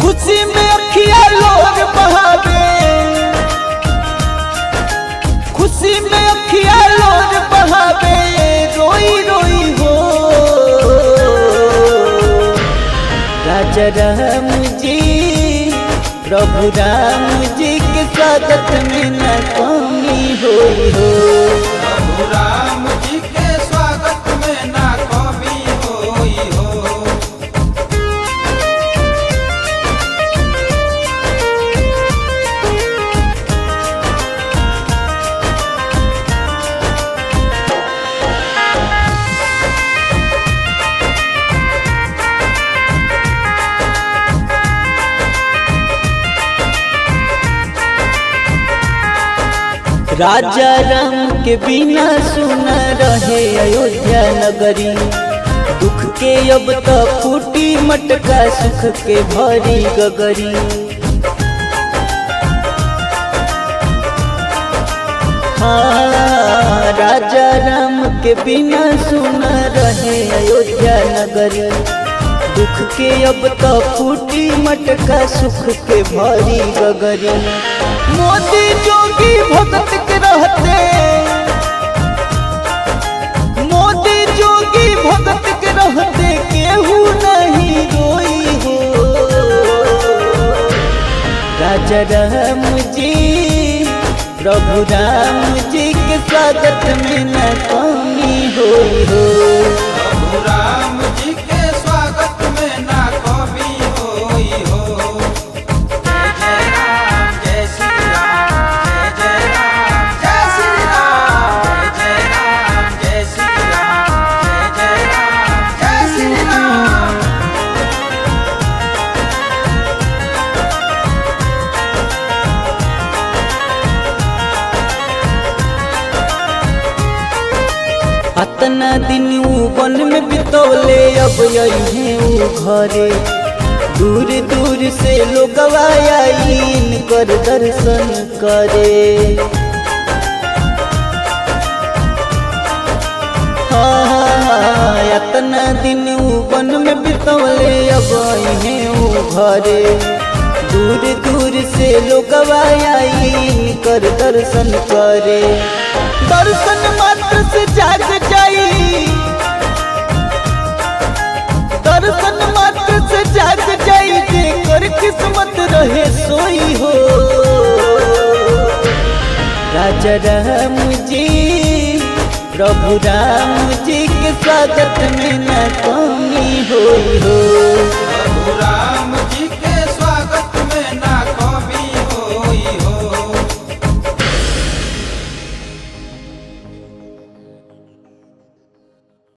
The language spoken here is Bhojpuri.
खुशी में अखिया लोर बहावे, खुशी में अखिया लोर बहावे, रोई रोई हो। राजा राम जी प्रभु राम जी के स्वागत में न कमी होई हो। प्रभु राम जी के स्वागत में ना कमी होई हो। राजा राम के बिना सुना रहे अयोध्या नगरी, दुख के अब तो फूटी मटका, सुख के भरी गगरी। हाँ, राजा राम के बिना सुना रहे अयोध्या नगरी, दुख के अब तो फूटी मटका, सुख के भरी गगरी। मोदी जोगी भगत के रहते, मोदी जोगी भगत के रहते, केहू नहीं रोई हो। राजा राम जी प्रभु राम जी के स्वागत में न कमी होई हो। प्रभु राम जी के स्वागत में ना कमी होई हो। जय जय राम जय श्री राम, जय जय राम जय श्री राम, जय जय राम जय श्री राम, जय जय राम जय श्री राम। अतना दिन ऊ वन में बितौले, अब यही ऊ घरे, दूर दूर से लोग आइन कर दर्शन करे। हाँ, अतना दिन ऊ वन में बितौले, अब यही ऊ घरे, दूर दूर से लोग आइन कर दर्शन करे। दर्शन मात्र से जाग जाई, दर्शन मात्र से जाग जाई, जेकर किस्मत रहे सोई हो। राजा राम जी प्रभु राम जी के स्वागत में न कमी होई हो। प्रभु राम